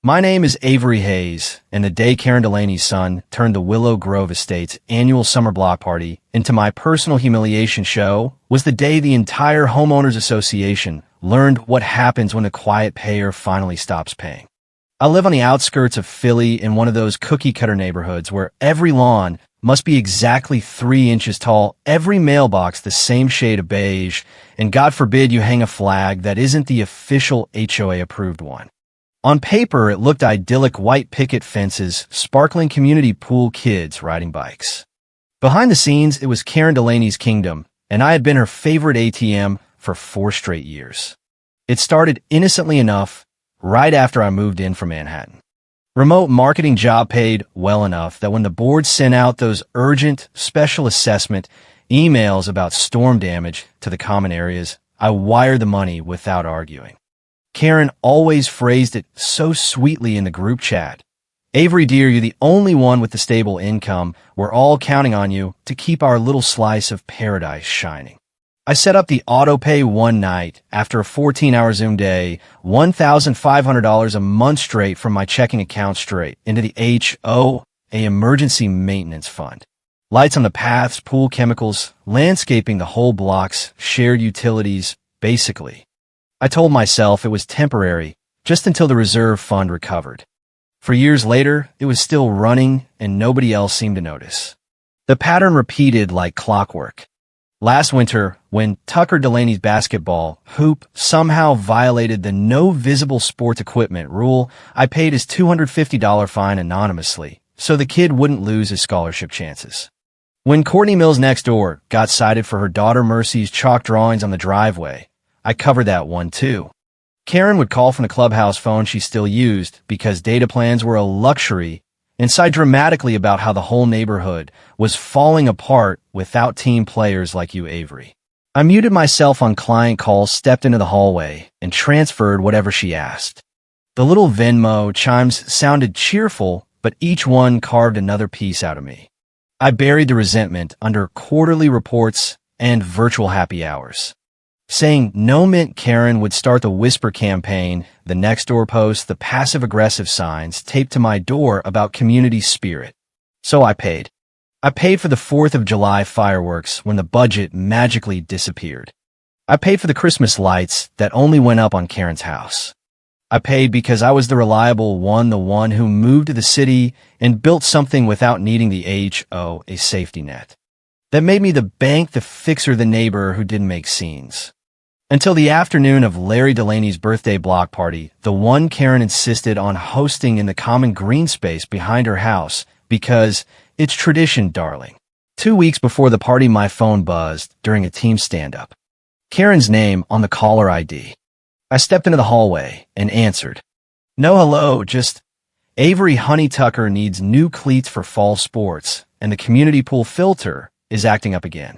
My name is Avery Hayes, and the day Karen Delaney's son turned the Willow Grove Estate's annual summer block party into my personal humiliation show was the day the entire homeowners association learned what happens when a quiet payer finally stops paying. I live on the outskirts of Philly in one of those cookie-cutter neighborhoods where every lawn must be exactly 3 inches tall, every mailbox the same shade of beige, and God forbid you hang a flag that isn't the official HOA-approved one. On paper, it looked idyllic: white picket fences, sparkling community pool, kids riding bikes. Behind the scenes, it was Karen Delaney's kingdom, and I had been her favorite ATM for 4 straight years. It started innocently enough right after I moved in from Manhattan. Remote marketing job paid well enough that when the board sent out those urgent special assessment emails about storm damage to the common areas, I wired the money without arguing. Karen always phrased it so sweetly in the group chat. "Avery, dear, you're the only one with the stable income. We're all counting on you to keep our little slice of paradise shining." I set up the auto pay one night after a 14-hour Zoom day, $1,500 a month straight from my checking account straight into the HOA emergency maintenance fund. Lights on the paths, pool chemicals, landscaping the whole blocks, shared utilities, basically. I told myself it was temporary, just until the reserve fund recovered. For years later, it was still running, and nobody else seemed to notice. The pattern repeated like clockwork. Last winter, when Tucker Delaney's basketball hoop somehow violated the no visible sports equipment rule, I paid his $250 fine anonymously, so the kid wouldn't lose his scholarship chances. When Courtney Mills next door got cited for her daughter Mercy's chalk drawings on the driveway, I covered that one too. Karen would call from the clubhouse phone she still used because data plans were a luxury and sighed dramatically about how the whole neighborhood was falling apart without team players like you, Avery. I muted myself on client calls, stepped into the hallway, and transferred whatever she asked. The little Venmo chimes sounded cheerful, but each one carved another piece out of me. I buried the resentment under quarterly reports and virtual happy hours. Saying no meant Karen would start the whisper campaign, the next door post, the passive-aggressive signs taped to my door about community spirit. So I paid. I paid for the 4th of July fireworks when the budget magically disappeared. I paid for the Christmas lights that only went up on Karen's house. I paid because I was the reliable one, the one who moved to the city and built something without needing the HOA safety net. That made me the bank, the fixer, the neighbor who didn't make scenes. Until the afternoon of Larry Delaney's birthday block party, the one Karen insisted on hosting in the common green space behind her house because it's tradition, darling. 2 weeks before the party, my phone buzzed during a team stand-up. Karen's name on the caller ID. I stepped into the hallway and answered. "No, hello, just Avery Honey Tucker needs new cleats for fall sports, and the community pool filter is acting up again.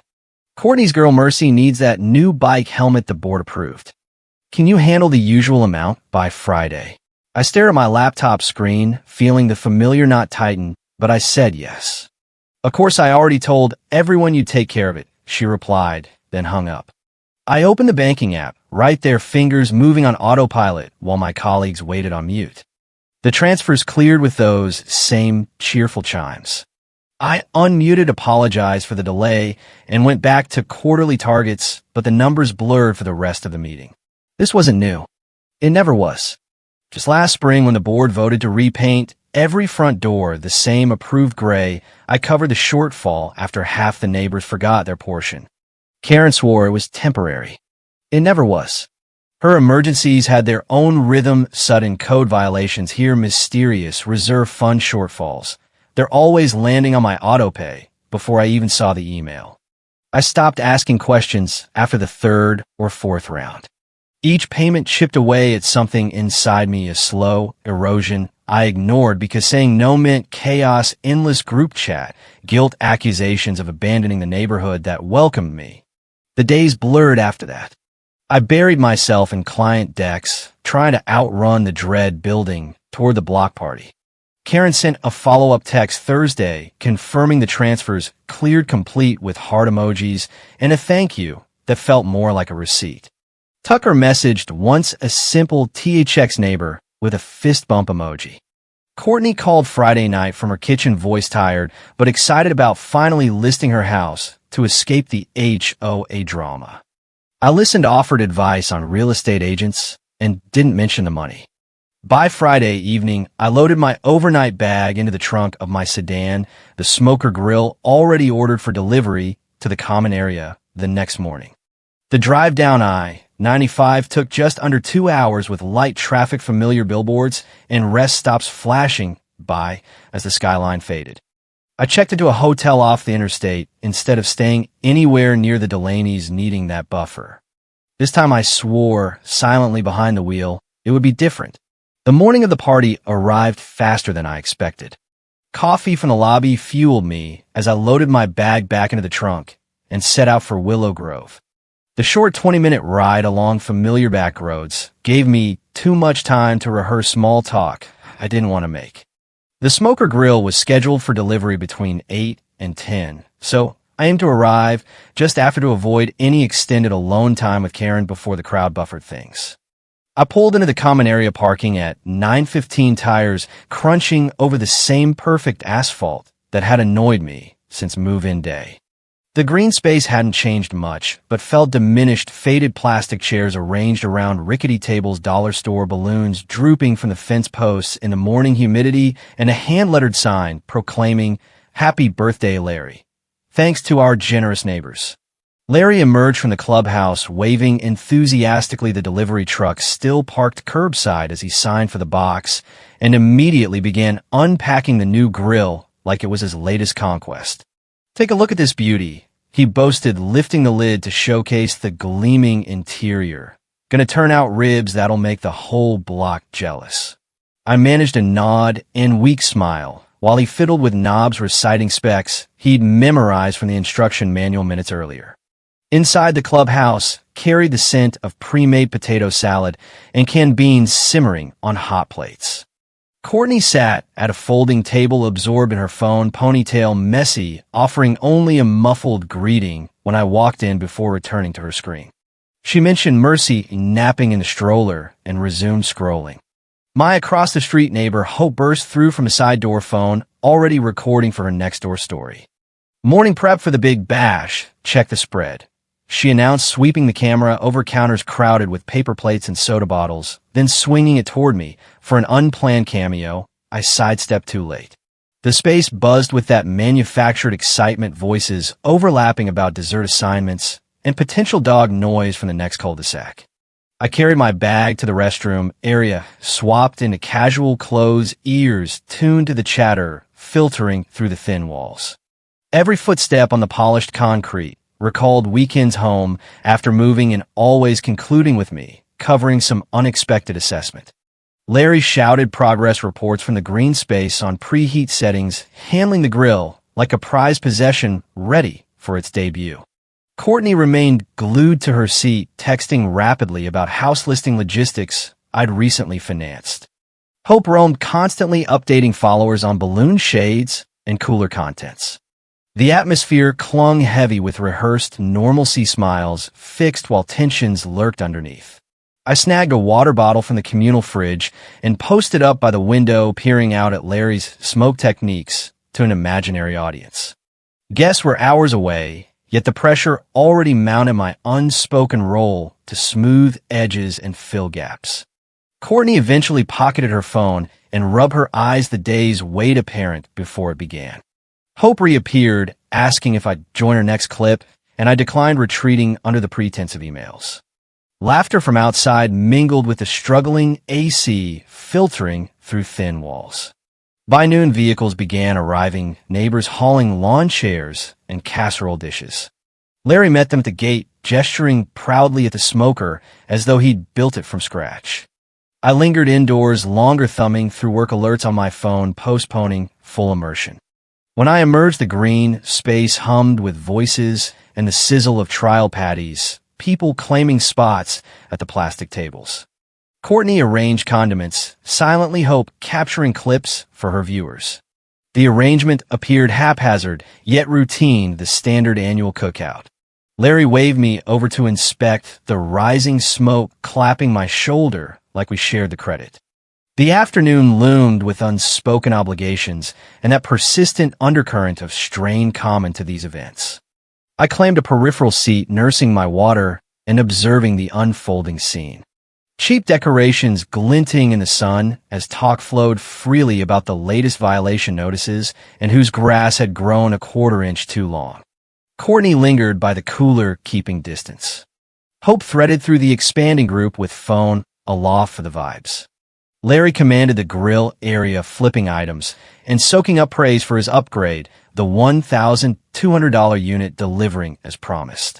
Courtney's girl Mercy needs that new bike helmet the board approved. Can you handle the usual amount by Friday?" I stared at my laptop screen, feeling the familiar knot tighten, but I said yes. "Of course, I already told everyone you'd take care of it," she replied, then hung up. I opened the banking app, right there, fingers moving on autopilot while my colleagues waited on mute. The transfers cleared with those same cheerful chimes. I unmuted, apologized for the delay, and went back to quarterly targets, but the numbers blurred for the rest of the meeting. This wasn't new. It never was. Just last spring, when the board voted to repaint every front door the same approved gray, I covered the shortfall after half the neighbors forgot their portion. Karen swore it was temporary. It never was. Her emergencies had their own rhythm, sudden code violations here, mysterious reserve fund shortfalls. They're always landing on my auto pay before I even saw the email. I stopped asking questions after the 3rd or 4th round. Each payment chipped away at something inside me, a slow erosion I ignored because saying no meant chaos, endless group chat, guilt, accusations of abandoning the neighborhood that welcomed me. The days blurred after that. I buried myself in client decks, trying to outrun the dread building toward the block party. Karen sent a follow-up text Thursday confirming the transfers cleared, complete, with heart emojis and a thank you that felt more like a receipt. Tucker messaged once a simple THX neighbor with a fist bump emoji. Courtney called Friday night from her kitchen voice tired, but excited about finally listing her house to escape the HOA drama. I listened to offered advice on real estate agents and didn't mention the money. By Friday evening, I loaded my overnight bag into the trunk of my sedan, the smoker grill already ordered for delivery to the common area the next morning. The drive down I-95 took just under 2 hours with light traffic, familiar billboards, and rest stops flashing by as the skyline faded. I checked into a hotel off the interstate instead of staying anywhere near the Delaney's, needing that buffer. This time I swore silently behind the wheel it would be different. The morning of the party arrived faster than I expected. Coffee from the lobby fueled me as I loaded my bag back into the trunk and set out for Willow Grove. The short 20-minute ride along familiar back roads gave me too much time to rehearse small talk I didn't want to make. The smoker grill was scheduled for delivery between 8 and 10, so I aimed to arrive just after to avoid any extended alone time with Karen before the crowd buffered things. I pulled into the common area parking at 9:15, tires crunching over the same perfect asphalt that had annoyed me since move-in day. The green space hadn't changed much, but felt diminished. Faded plastic chairs arranged around rickety tables, dollar store balloons drooping from the fence posts in the morning humidity, and a hand-lettered sign proclaiming, "Happy Birthday, Larry. Thanks to our generous neighbors." Larry emerged from the clubhouse, waving enthusiastically. The delivery truck still parked curbside as he signed for the box, and immediately began unpacking the new grill like it was his latest conquest. "Take a look at this beauty," he boasted, lifting the lid to showcase the gleaming interior. "Gonna turn out ribs that'll make the whole block jealous." I managed a nod and weak smile while he fiddled with knobs, reciting specs he'd memorized from the instruction manual minutes earlier. Inside, the clubhouse carried the scent of pre-made potato salad and canned beans simmering on hot plates. Courtney sat at a folding table, absorbed in her phone, ponytail messy, offering only a muffled greeting when I walked in before returning to her screen. She mentioned Mercy napping in the stroller and resumed scrolling. My across-the-street neighbor, Hope, burst through from a side-door phone, already recording for her next-door story. "Morning prep for the big bash. Check the spread," she announced, sweeping the camera over counters crowded with paper plates and soda bottles, then swinging it toward me for an unplanned cameo. I sidestepped too late. The space buzzed with that manufactured excitement, voices overlapping about dessert assignments and potential dog noise from the next cul-de-sac. I carried my bag to the restroom area, swapped into casual clothes, ears tuned to the chatter filtering through the thin walls. Every footstep on the polished concrete recalled weekends home after moving, and always concluding with me covering some unexpected assessment. Larry shouted progress reports from the green space on preheat settings, handling the grill like a prized possession ready for its debut. Courtney remained glued to her seat, texting rapidly about house listing logistics I'd recently financed. Hope roamed, constantly updating followers on balloon shades and cooler contents. The atmosphere clung heavy with rehearsed normalcy, smiles fixed while tensions lurked underneath. I snagged a water bottle from the communal fridge and posted up by the window, peering out at Larry's smoke techniques to an imaginary audience. Guests were hours away, yet the pressure already mounted my unspoken role to smooth edges and fill gaps. Courtney eventually pocketed her phone and rubbed her eyes, the day's weight apparent before it began. Hope reappeared, asking if I'd join her next clip, and I declined, retreating under the pretense of emails. Laughter from outside mingled with the struggling AC filtering through thin walls. By noon, vehicles began arriving, neighbors hauling lawn chairs and casserole dishes. Larry met them at the gate, gesturing proudly at the smoker as though he'd built it from scratch. I lingered indoors longer, thumbing through work alerts on my phone, postponing full immersion. When I emerged, the green space hummed with voices and the sizzle of trial patties, people claiming spots at the plastic tables. Courtney arranged condiments, silently, Hope capturing clips for her viewers. The arrangement appeared haphazard, yet routine, the standard annual cookout. Larry waved me over to inspect the rising smoke, clapping my shoulder like we shared the credit. The afternoon loomed with unspoken obligations and that persistent undercurrent of strain common to these events. I claimed a peripheral seat, nursing my water and observing the unfolding scene. Cheap decorations glinting in the sun as talk flowed freely about the latest violation notices and whose grass had grown a quarter-inch too long. Courtney lingered by the cooler, keeping distance. Hope threaded through the expanding group with phone aloft for the vibes. Larry commanded the grill area, flipping items and soaking up praise for his upgrade, the $1,200 unit delivering as promised.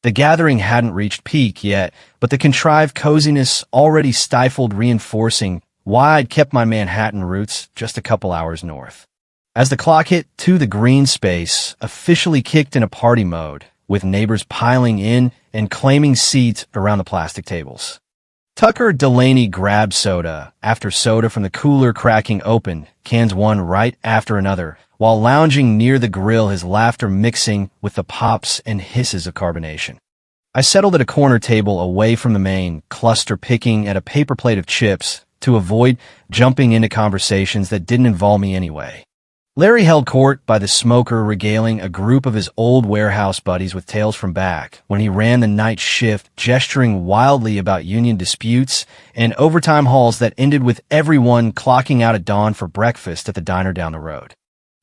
The gathering hadn't reached peak yet, but the contrived coziness already stifled, reinforcing why I'd kept my Manhattan roots just a couple hours north. As the clock hit 2, the green space officially kicked into party mode, with neighbors piling in and claiming seats around the plastic tables. Tucker Delaney grabbed soda after soda from the cooler, cracking open cans one right after another, while lounging near the grill, his laughter mixing with the pops and hisses of carbonation. I settled at a corner table away from the main cluster, picking at a paper plate of chips to avoid jumping into conversations that didn't involve me anyway. Larry held court by the smoker, regaling a group of his old warehouse buddies with tales from back when he ran the night shift, gesturing wildly about union disputes and overtime hauls that ended with everyone clocking out at dawn for breakfast at the diner down the road.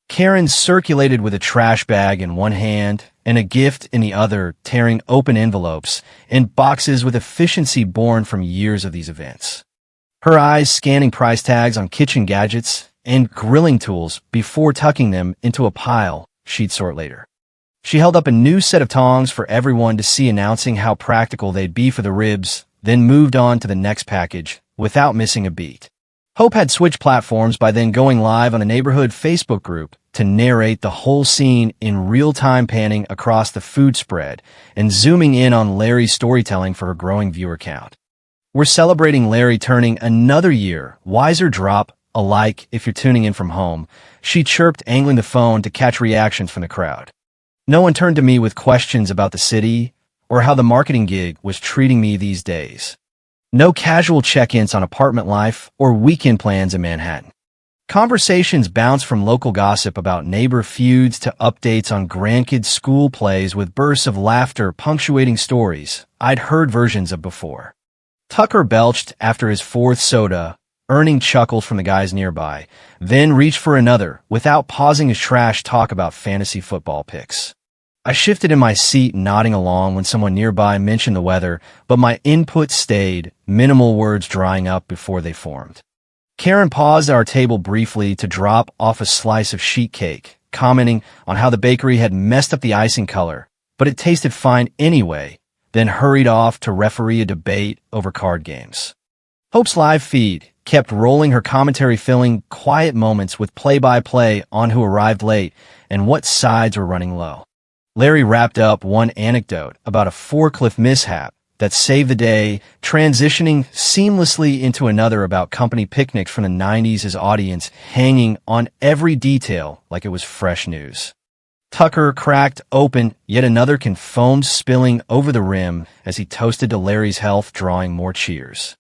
Karen circulated with a trash bag in one hand and a gift in the other, tearing open envelopes and boxes with efficiency born from years of these events. Her eyes scanning price tags on kitchen gadgets and grilling tools before tucking them into a pile she'd sort later. She held up a new set of tongs for everyone to see, announcing how practical they'd be for the ribs, then moved on to the next package without missing a beat. Hope had switched platforms by then, going live on a neighborhood Facebook group to narrate the whole scene in real-time, panning across the food spread and zooming in on Larry's storytelling for her growing viewer count. We're celebrating Larry turning another year, wiser drop alike if you're tuning in from home, she chirped, angling the phone to catch reactions from the crowd. No one turned to me with questions about the city or how the marketing gig was treating me these days. No casual check-ins on apartment life or weekend plans in Manhattan. Conversations bounced from local gossip about neighbor feuds to updates on grandkids' school plays, with bursts of laughter punctuating stories I'd heard versions of before. Tucker belched after his fourth soda, earning chuckles from the guys nearby, then reached for another without pausing his trash talk about fantasy football picks. I shifted in my seat, nodding along when someone nearby mentioned the weather, but my input stayed, minimal words drying up before they formed. Karen paused at our table briefly to drop off a slice of sheet cake, commenting on how the bakery had messed up the icing color, but it tasted fine anyway, then hurried off to referee a debate over card games. Hope's live feed kept rolling, her commentary filling quiet moments with play-by-play on who arrived late and what sides were running low. Larry wrapped up one anecdote about a forklift mishap that saved the day, transitioning seamlessly into another about company picnics from the 90s, his audience hanging on every detail like it was fresh news. Tucker cracked open yet another can, foam spilling over the rim as he toasted to Larry's health, drawing more cheers.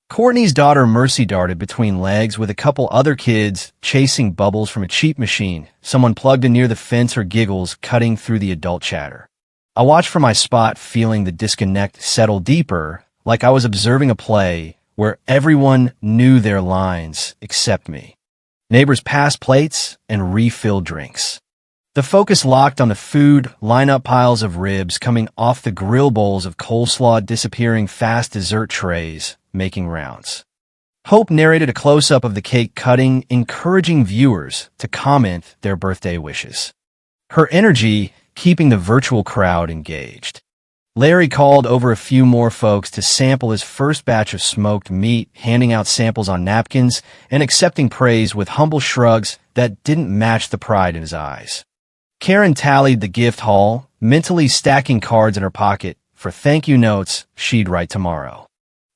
Courtney's daughter Mercy darted between legs with a couple other kids chasing bubbles from a cheap machine someone plugged in near the fence, her giggles cutting through the adult chatter. I watched from my spot, feeling the disconnect settle deeper, like I was observing a play where everyone knew their lines except me. Neighbors passed plates and refilled drinks. The focus locked on the food, line-up piles of ribs coming off the grill, bowls of coleslaw disappearing fast, dessert trays making rounds. Hope narrated a close-up of the cake cutting, encouraging viewers to comment their birthday wishes. Her energy keeping the virtual crowd engaged. Larry called over a few more folks to sample his first batch of smoked meat, handing out samples on napkins and accepting praise with humble shrugs that didn't match the pride in his eyes. Karen tallied the gift haul, mentally stacking cards in her pocket for thank you notes she'd write tomorrow.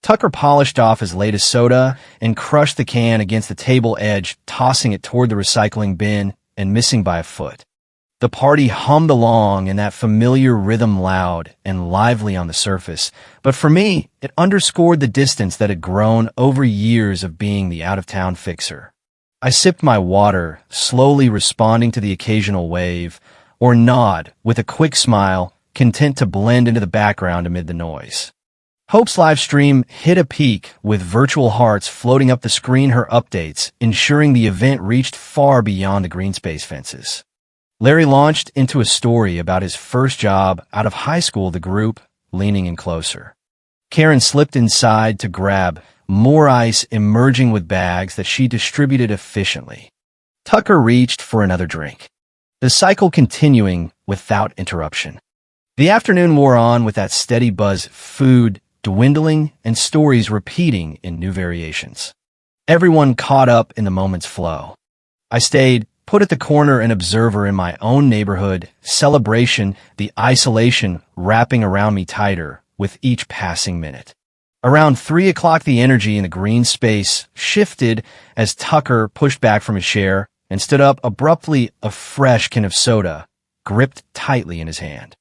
Tucker polished off his latest soda and crushed the can against the table edge, tossing it toward the recycling bin and missing by a foot. The party hummed along in that familiar rhythm, loud and lively on the surface, but for me, it underscored the distance that had grown over years of being the out-of-town fixer. I sipped my water, slowly responding to the occasional wave, or nod with a quick smile, content to blend into the background amid the noise. Hope's live stream hit a peak, with virtual hearts floating up the screen her updates, ensuring the event reached far beyond the green space fences. Larry launched into a story about his first job out of high school, the group leaning in closer. Karen slipped inside to grab more ice, emerging with bags that she distributed efficiently. Tucker reached for another drink, the cycle continuing without interruption. The afternoon wore on with that steady buzz, food dwindling and stories repeating in new variations. Everyone caught up in the moment's flow. I stayed put at the corner, an observer in my own neighborhood celebration, the isolation wrapping around me tighter with each passing minute. Around 3 o'clock, the energy in the green space shifted as Tucker pushed back from his chair and stood up abruptly, a fresh can of soda gripped tightly in his hand.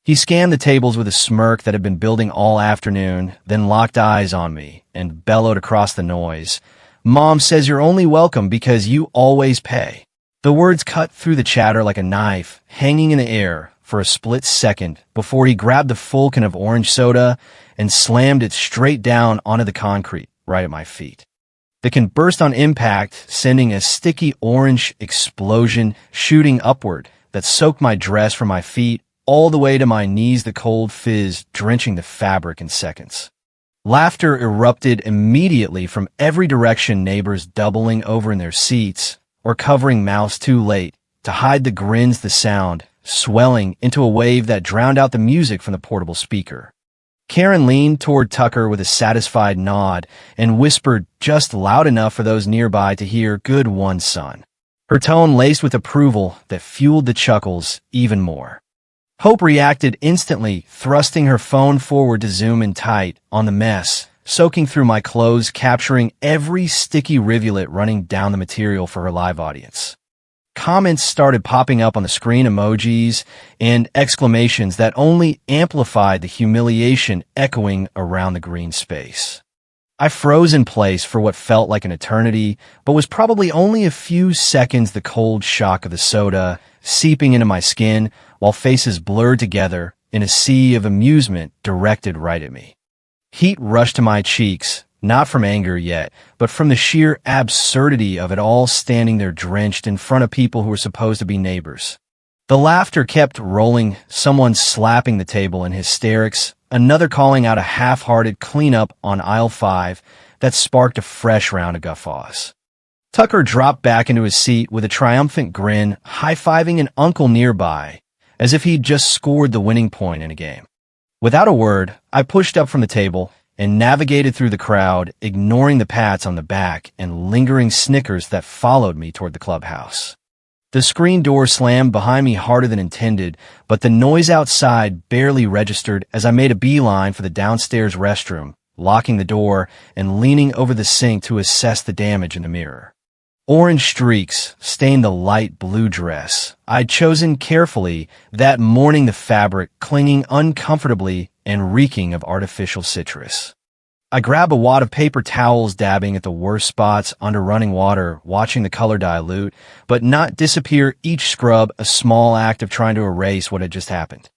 He scanned the tables with a smirk that had been building all afternoon, then locked eyes on me and bellowed across the noise, "Mom says you're only welcome because you always pay." The words cut through the chatter like a knife, hanging in the air for a split second before he grabbed the full can of orange soda and slammed it straight down onto the concrete right at my feet. The can burst on impact, sending a sticky orange explosion shooting upward that soaked my dress from my feet all the way to my knees, the cold fizz drenching the fabric in seconds. Laughter erupted immediately from every direction, neighbors doubling over in their seats or covering mouths too late to hide the grins, the sound swelling into a wave that drowned out the music from the portable speaker. Karen leaned toward Tucker with a satisfied nod and whispered just loud enough for those nearby to hear, "Good one, son." Her tone laced with approval that fueled the chuckles even more. Hope reacted instantly, thrusting her phone forward to zoom in tight on the mess, soaking through my clothes, capturing every sticky rivulet running down the material for her live audience. Comments started popping up on the screen, emojis and exclamations that only amplified the humiliation echoing around the green space. I froze in place for what felt like an eternity, but was probably only a few seconds, the cold shock of the soda seeping into my skin while faces blurred together in a sea of amusement directed right at me. Heat rushed to my cheeks, not from anger yet, but from the sheer absurdity of it all, standing there drenched in front of people who were supposed to be neighbors. The laughter kept rolling, someone slapping the table in hysterics, another calling out a half-hearted cleanup on aisle 5 that sparked a fresh round of guffaws. Tucker dropped back into his seat with a triumphant grin, high-fiving an uncle nearby, as if he'd just scored the winning point in a game. Without a word, I pushed up from the table and navigated through the crowd, ignoring the pats on the back and lingering snickers that followed me toward the clubhouse. The screen door slammed behind me harder than intended, but the noise outside barely registered as I made a beeline for the downstairs restroom, locking the door and leaning over the sink to assess the damage in the mirror. Orange streaks stained the light blue dress I'd chosen carefully that morning, the fabric clinging uncomfortably and reeking of artificial citrus. I grabbed a wad of paper towels, dabbing at the worst spots under running water, watching the color dilute, but not disappear, each scrub a small act of trying to erase what had just happened.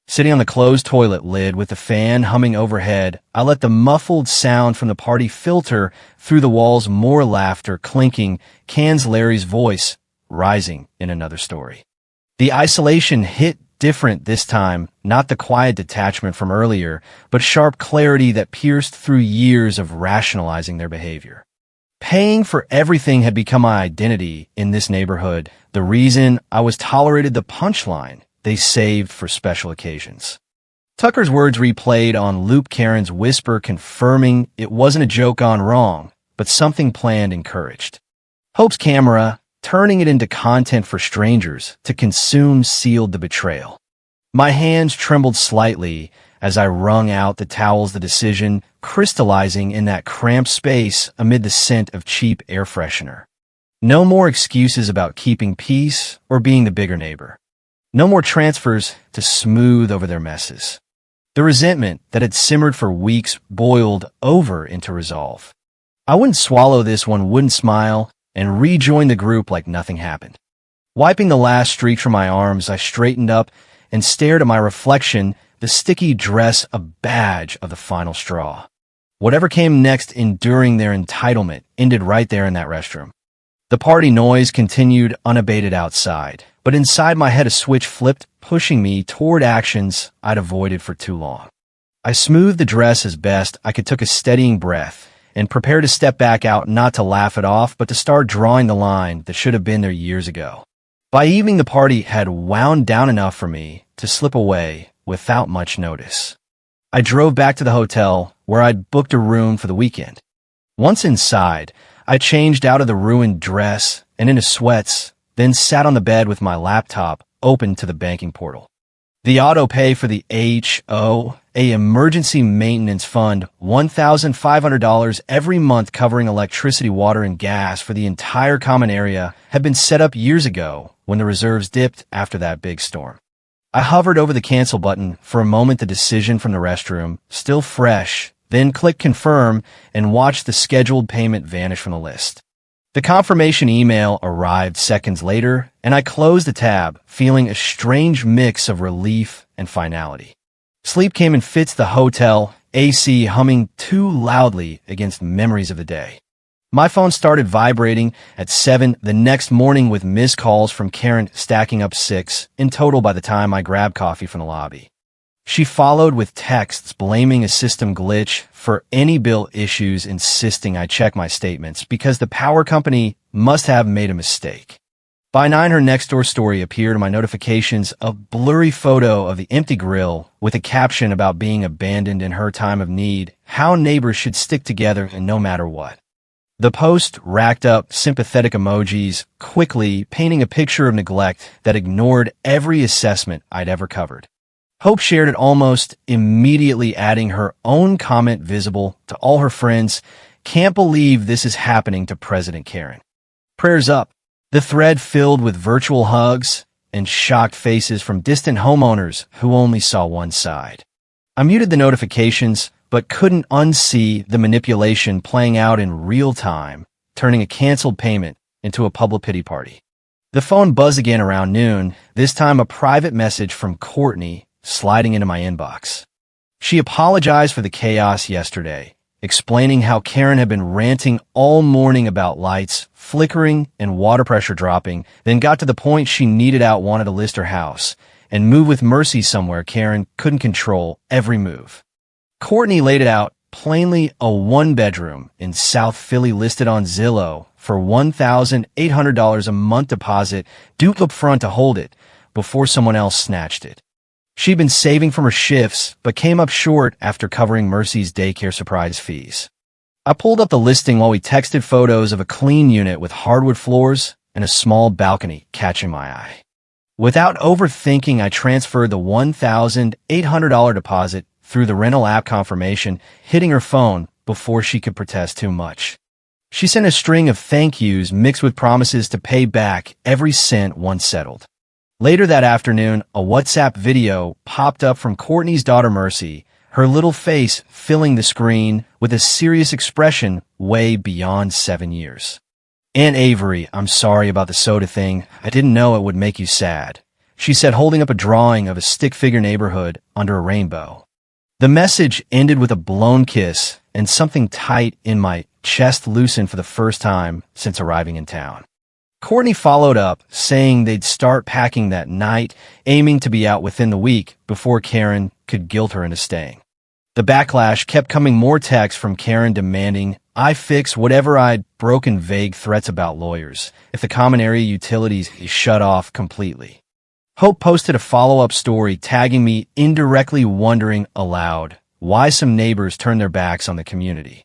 Sitting on the closed toilet lid with the fan humming overhead, I let the muffled sound from the party filter through the walls, more laughter, clinking, cans, Larry's voice rising in another story. The isolation hit different this time, not the quiet detachment from earlier, but sharp clarity that pierced through years of rationalizing their behavior. Paying for everything had become my identity in this neighborhood, the reason I was tolerated, the punchline they saved for special occasions. Tucker's words replayed on loop, Karen's whisper confirming it wasn't a joke gone wrong, but something planned, encouraged. Hope's camera, turning it into content for strangers to consume, sealed the betrayal. My hands trembled slightly as I wrung out the towels, the decision crystallizing in that cramped space amid the scent of cheap air freshener. No more excuses about keeping peace or being the bigger neighbor. No more transfers to smooth over their messes. The resentment that had simmered for weeks boiled over into resolve. I wouldn't swallow this one, wouldn't smile, and rejoin the group like nothing happened. Wiping the last streak from my arms, I straightened up and stared at my reflection, the sticky dress a badge of the final straw. Whatever came next enduring their entitlement ended right there in that restroom. The party noise continued unabated outside, but inside my head a switch flipped, pushing me toward actions I'd avoided for too long. I smoothed the dress as best I could, took a steadying breath, and prepared to step back out, not to laugh it off, but to start drawing the line that should have been there years ago. By evening, the party had wound down enough for me to slip away without much notice. I drove back to the hotel where I'd booked a room for the weekend. Once inside, I changed out of the ruined dress and into sweats, then sat on the bed with my laptop open to the banking portal. The auto pay for the HOA emergency maintenance fund, $1,500 every month, covering electricity, water, and gas for the entire common area, had been set up years ago when the reserves dipped after that big storm. I hovered over the cancel button for a moment, the decision from the restroom still fresh, then clicked confirm and watched the scheduled payment vanish from the list. The confirmation email arrived seconds later, and I closed the tab, feeling a strange mix of relief and finality. Sleep came in fits, the hotel AC humming too loudly against memories of the day. My phone started vibrating at 7 the next morning, with missed calls from Karen stacking up 6 in total by the time I grabbed coffee from the lobby. She followed with texts blaming a system glitch for any bill issues, insisting I check my statements because the power company must have made a mistake. By 9, her next-door story appeared in my notifications, a blurry photo of the empty grill with a caption about being abandoned in her time of need, how neighbors should stick together and no matter what. The post racked up sympathetic emojis, quickly painting a picture of neglect that ignored every assessment I'd ever covered. Hope shared it almost immediately, adding her own comment visible to all her friends. Can't believe this is happening to President Karen. Prayers up. The thread filled with virtual hugs and shocked faces from distant homeowners who only saw one side. I muted the notifications, but couldn't unsee the manipulation playing out in real time, turning a canceled payment into a public pity party. The phone buzzed again around noon, this time a private message from Courtney sliding into my inbox. She apologized for the chaos yesterday, explaining how Karen had been ranting all morning about lights flickering and water pressure dropping, then got to the point she wanted to list her house and move with Mercy somewhere Karen couldn't control every move. Courtney laid it out plainly, a one-bedroom in South Philly listed on Zillow for $1,800 a month deposit due up front to hold it before someone else snatched it. She'd been saving from her shifts, but came up short after covering Mercy's daycare surprise fees. I pulled up the listing while we texted, photos of a clean unit with hardwood floors and a small balcony catching my eye. Without overthinking, I transferred the $1,800 deposit through the rental app confirmation, hitting her phone before she could protest too much. She sent a string of thank yous mixed with promises to pay back every cent once settled. Later that afternoon, a WhatsApp video popped up from Courtney's daughter Mercy, her little face filling the screen with a serious expression way beyond 7 years. Aunt Avery, I'm sorry about the soda thing. I didn't know it would make you sad, she said, holding up a drawing of a stick figure neighborhood under a rainbow. The message ended with a blown kiss, and something tight in my chest loosened for the first time since arriving in town. Courtney followed up, saying they'd start packing that night, aiming to be out within the week before Karen could guilt her into staying. The backlash kept coming, more texts from Karen demanding I fix whatever I'd broken, vague threats about lawyers if the common area utilities is shut off completely. Hope posted a follow-up story tagging me, indirectly wondering aloud why some neighbors turned their backs on the community.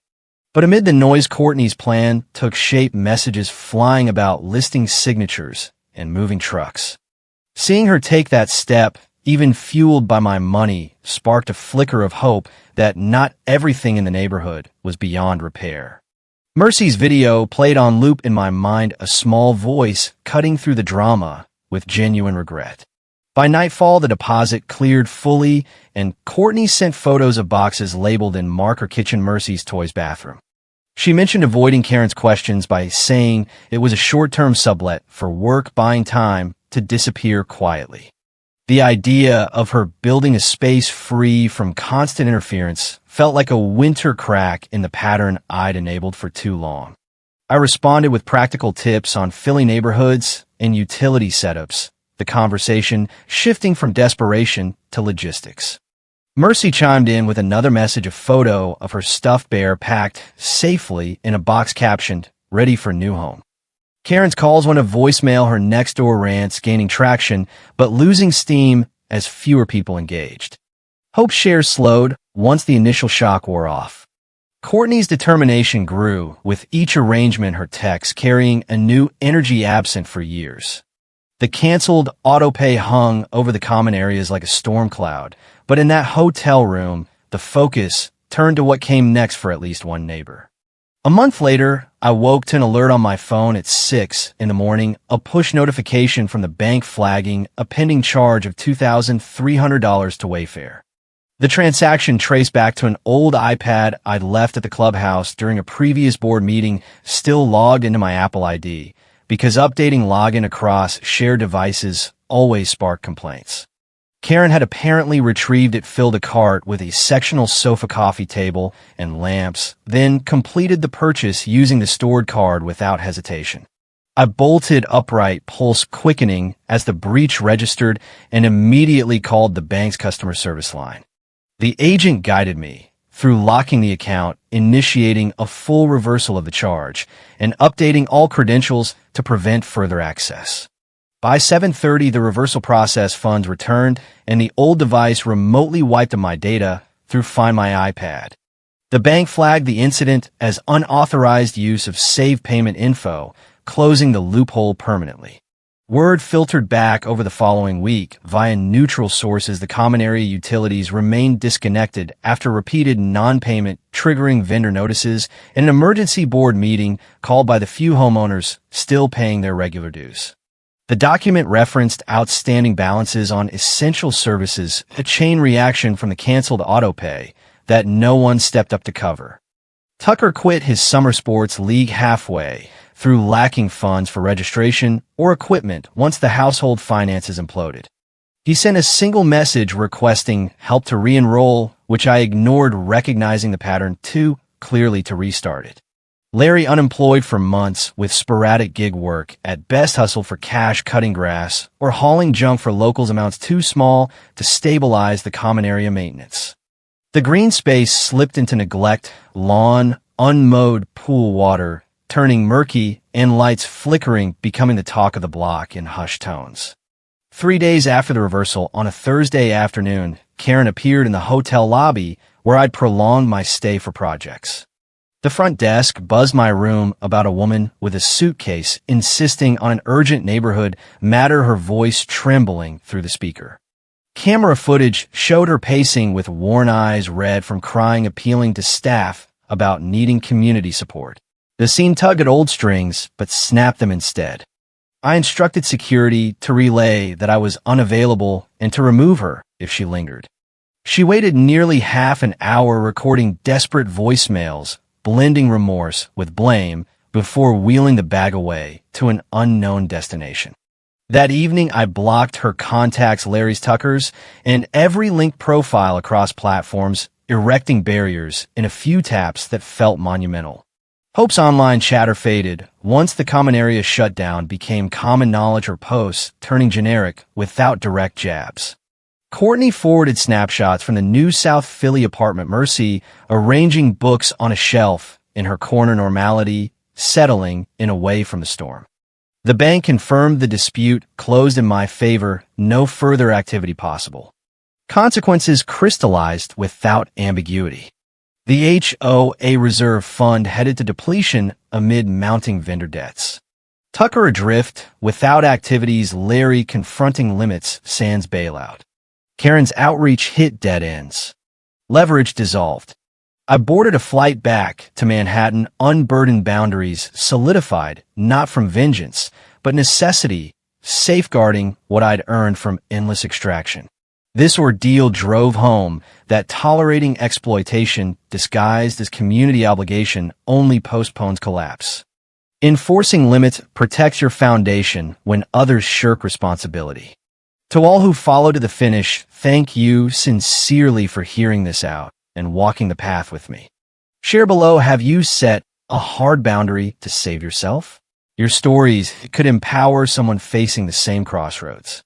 But amid the noise, Courtney's plan took shape, messages flying about listing signatures and moving trucks. Seeing her take that step, even fueled by my money, sparked a flicker of hope that not everything in the neighborhood was beyond repair. Mercy's video played on loop in my mind, a small voice cutting through the drama with genuine regret. By nightfall, the deposit cleared fully, and Courtney sent photos of boxes labeled in Mark or Kitchen Mercy's Toys bathroom. She mentioned avoiding Karen's questions by saying it was a short-term sublet for work buying time to disappear quietly. The idea of her building a space free from constant interference felt like a winter crack in the pattern I'd enabled for too long. I responded with practical tips on Philly neighborhoods and utility setups, the conversation shifting from desperation to logistics. Mercy chimed in with another message, a photo of her stuffed bear packed safely in a box captioned, "Ready for new home." Karen's calls went to voicemail, her next-door rants gaining traction, but losing steam as fewer people engaged. Hope shares slowed once the initial shock wore off. Courtney's determination grew, with each arrangement her texts carrying a new energy absent for years. The canceled auto-pay hung over the common areas like a storm cloud, but in that hotel room, the focus turned to what came next for at least one neighbor. A month later, I woke to an alert on my phone at 6 in the morning, a push notification from the bank flagging a pending charge of $2,300 to Wayfair. The transaction traced back to an old iPad I'd left at the clubhouse during a previous board meeting, still logged into my Apple ID, because updating login across shared devices always sparked complaints. Karen had apparently retrieved it, filled a cart with a sectional sofa coffee table and lamps, then completed the purchase using the stored card without hesitation. I bolted upright, pulse quickening as the breach registered, and immediately called the bank's customer service line. The agent guided me through locking the account, initiating a full reversal of the charge, and updating all credentials to prevent further access. By 7:30, the reversal process funds returned, and the old device remotely wiped my data through Find My iPad. The bank flagged the incident as unauthorized use of saved payment info, closing the loophole permanently. Word filtered back over the following week via neutral sources. The common area utilities remained disconnected after repeated non-payment, triggering vendor notices and an emergency board meeting called by the few homeowners still paying their regular dues. The document referenced outstanding balances on essential services, a chain reaction from the canceled autopay that no one stepped up to cover. Tucker quit his summer sports league halfway through lacking funds for registration or equipment once the household finances imploded. He sent a single message requesting help to re-enroll, which I ignored, recognizing the pattern too clearly to restart it. Larry, unemployed for months with sporadic gig work, at best hustled for cash cutting grass or hauling junk for locals, amounts too small to stabilize the common area maintenance. The green space slipped into neglect, lawn, unmowed pool water, turning murky, and lights flickering, becoming the talk of the block in hushed tones. 3 days after the reversal, on a Thursday afternoon, Karen appeared in the hotel lobby where I'd prolonged my stay for projects. The front desk buzzed my room about a woman with a suitcase insisting on an urgent neighborhood matter, her voice trembling through the speaker. Camera footage showed her pacing with worn eyes red from crying, appealing to staff about needing community support. The scene tugged at old strings, but snapped them instead. I instructed security to relay that I was unavailable and to remove her if she lingered. She waited nearly half an hour, recording desperate voicemails, blending remorse with blame before wheeling the bag away to an unknown destination. That evening, I blocked her contacts, Larry's, Tucker's, and every linked profile across platforms, erecting barriers in a few taps that felt monumental. Hope's online chatter faded once the common area shutdown became common knowledge, her posts turning generic without direct jabs. Courtney forwarded snapshots from the new South Philly apartment, Mercy arranging books on a shelf in her corner, normality settling in away from the storm. The bank confirmed the dispute closed in my favor, no further activity possible. Consequences crystallized without ambiguity. The HOA reserve fund headed to depletion amid mounting vendor debts. Tucker adrift without activities, Larry confronting limits sans bailout. Karen's outreach hit dead ends. Leverage dissolved. I boarded a flight back to Manhattan, unburdened, boundaries solidified, not from vengeance, but necessity, safeguarding what I'd earned from endless extraction. This ordeal drove home that tolerating exploitation disguised as community obligation only postpones collapse. Enforcing limits protects your foundation when others shirk responsibility. To all who followed to the finish, thank you sincerely for hearing this out and walking the path with me. Share below, have you set a hard boundary to save yourself? Your stories could empower someone facing the same crossroads.